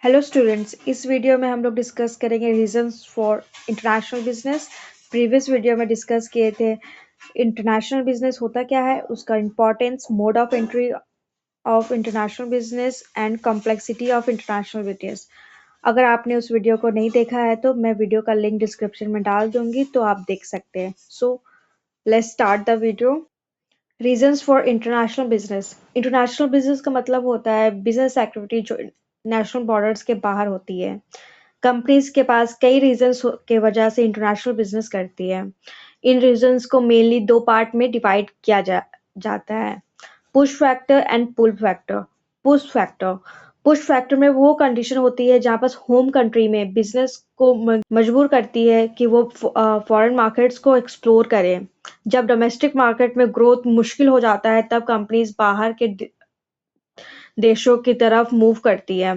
Hello students, इस video में हम लोग डिस्कस करेंगे reasons for international business. Previous video में डिस्कस किए थे इंटरनेशनल बिजनेस होता क्या है, उसका importance, mode of entry of international business and complexity of international business. अगर आपने उस वीडियो को नहीं देखा है तो मैं वीडियो का लिंक डिस्क्रिप्शन में डाल दूंगी, तो आप देख सकते हैं। So let's start the video. Reasons for international business. International business का मतलब होता है बिजनेस एक्टिविटी जो नेशनल बॉर्डर्स के बाहर होती है। कंपनीज के पास कई रीजंस के वजह से इंटरनेशनल बिजनेस करती है। इन रीजंस को मेनली दो पार्ट में डिवाइड किया जाता है, push factor and pull factor. Push factor push factor में वो कंडीशन होती है जहाँ पर होम कंट्री में बिजनेस को मजबूर करती है कि वो फॉरेन मार्केट्स को एक्सप्लोर करें। जब डोमेस्टिक मार्केट में ग्रोथ मुश्किल हो जाता है तब कंपनीज बाहर के देशों की तरफ मूव करती है।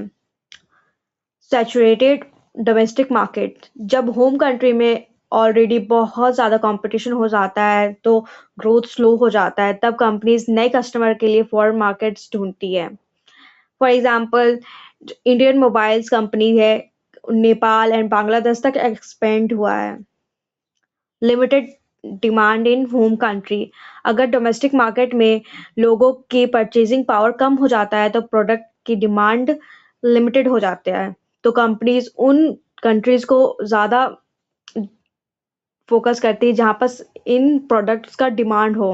सैचुरेटेड डोमेस्टिक मार्केट, जब होम कंट्री में ऑलरेडी बहुत ज़्यादा कंपटीशन हो जाता है तो ग्रोथ स्लो हो जाता है, तब कंपनीज नए कस्टमर के लिए फॉरेन मार्केट्स ढूंढती है। For example, Indian mobiles company है, नेपाल एंड बांग्लादेश तक एक्सपेंड हुआ है। Limited demand in home country, अगर डोमेस्टिक मार्केट में लोगों की परचेजिंग पावर कम हो जाता है तो प्रोडक्ट की डिमांड लिमिटेड हो जाता है, तो कंपनीज उन कंट्रीज को ज़्यादा फोकस करती है जहाँ पर इन प्रोडक्ट्स का डिमांड हो।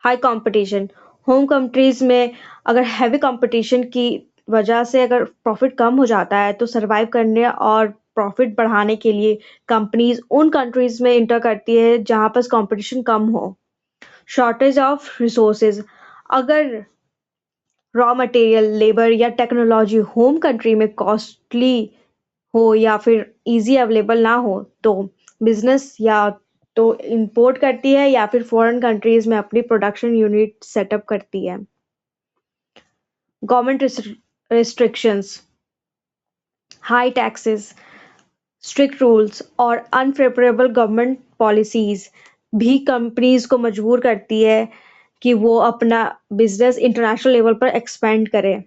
हाई कंपटीशन, होम कंट्रीज में अगर हैवी कंपटीशन की वजह से अगर प्रॉफिट कम हो जाता है तो सरवाइव करने और प्रॉफिट बढ़ाने के लिए कंपनीज उन कंट्रीज में इंटर करती है जहाँ पर कंपटीशन कम हो। शॉर्टेज ऑफ रिसोर्सेज, अगर रॉ मटेरियल, लेबर या टेक्नोलॉजी होम कंट्री में कॉस्टली हो या फिर इजी अवेलेबल ना हो तो बिजनेस या तो इंपोर्ट करती है या फिर फॉरेन कंट्रीज में अपनी प्रोडक्शन यूनिट सेटअप करती है। Government restrictions, high taxes, strict rules और अनफेवरेबल गवर्नमेंट पॉलिसीज भी कंपनीज को मजबूर करती है कि वो अपना बिजनेस इंटरनेशनल लेवल पर एक्सपेंड करें।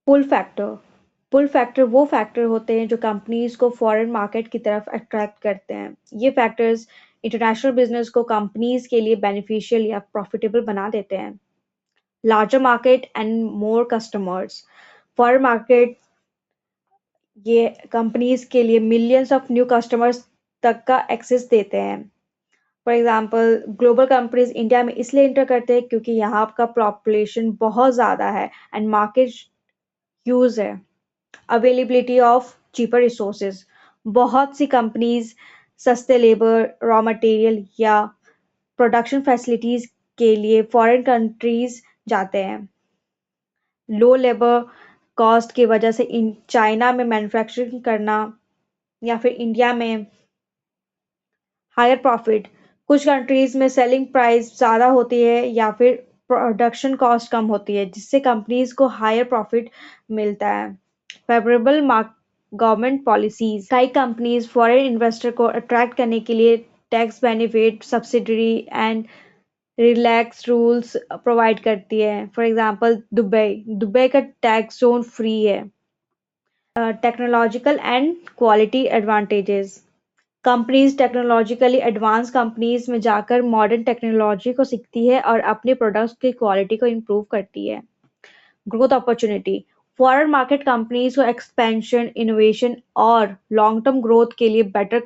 पुल फैक्टर, पुल फैक्टर वो फैक्टर होते हैं जो कंपनीज को फॉरेन मार्केट की तरफ अट्रैक्ट करते हैं। ये फैक्टर्स इंटरनेशनल बिजनेस को कंपनीज के लिए बेनिफिशियल या प्रॉफिटेबल बना देते हैं। Larger market and more customers, foreign market ये कंपनीज के लिए मिलियंस ऑफ न्यू कस्टमर्स तक का एक्सेस देते हैं। For example, global companies India में इसलिए इंटर करते हैं क्योंकि यहाँ का पॉपुलेशन बहुत ज़्यादा है एंड मार्केट ह्यूज है। अवेलेबिलिटी ऑफ चीपर रिसोर्सेज, बहुत सी कंपनीज सस्ते लेबर, रॉ मटेरियल या प्रोडक्शन फैसिलिटीज के लिए फॉरेन कंट्रीज जाते हैं। लो लेबर कॉस्ट की वजह से इन चाइना में मैन्युफैक्चरिंग करना या फिर इंडिया में हायर प्रॉफिट, कुछ कंट्रीज में सेलिंग प्राइस ज़्यादा होती है या फिर प्रोडक्शन कॉस्ट कम होती है जिससे कंपनीज को हायर प्रॉफिट मिलता है। फेवरेबल गवर्नमेंट पॉलिसीज, कई कंपनीज फॉरेन इन्वेस्टर को अट्रैक्ट करने के लिए tax benefit, subsidiary and relax rules provide करती है। फॉर एग्जांपल, दुबई दुबई का टैक्स जोन फ्री है। Technological and quality advantages, companies technologically advance companies में जाकर मॉडर्न टेक्नोलॉजी को सीखती है और अपने प्रोडक्ट्स की क्वालिटी को इम्प्रूव करती है। Growth opportunity, foreign market companies को एक्सपेंशन, इनोवेशन और लॉन्ग टर्म ग्रोथ के लिए बेटर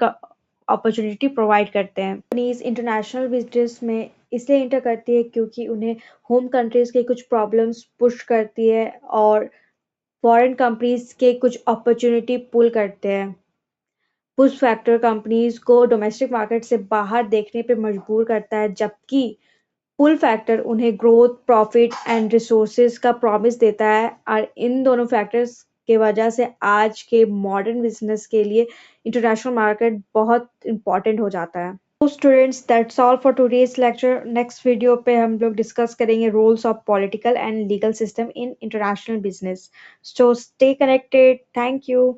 अपॉर्चुनिटी प्रोवाइड करते हैं। कंपनीज इंटरनेशनल बिजनेस में इसलिए इंटर करती है क्योंकि उन्हें होम कंट्रीज के कुछ प्रॉब्लम्स पुश करती है और फॉरेन कंपनीज के कुछ अपॉर्चुनिटी पुल करते हैं। पुश फैक्टर कंपनीज को डोमेस्टिक मार्केट से बाहर देखने पर मजबूर करता है, जबकि पुल फैक्टर उन्हें ग्रोथ, प्रॉफिट एंड रिसोर्सेज का प्रॉमिस देता है। और इन दोनों फैक्टर्स के वजह से आज के मॉडर्न बिजनेस के लिए इंटरनेशनल मार्केट बहुत इंपॉर्टेंट हो जाता है। तो students, that's all for today's lecture. Next video पे हम लोग डिस्कस करेंगे roles of political and legal system in international business. So stay connected. Thank you.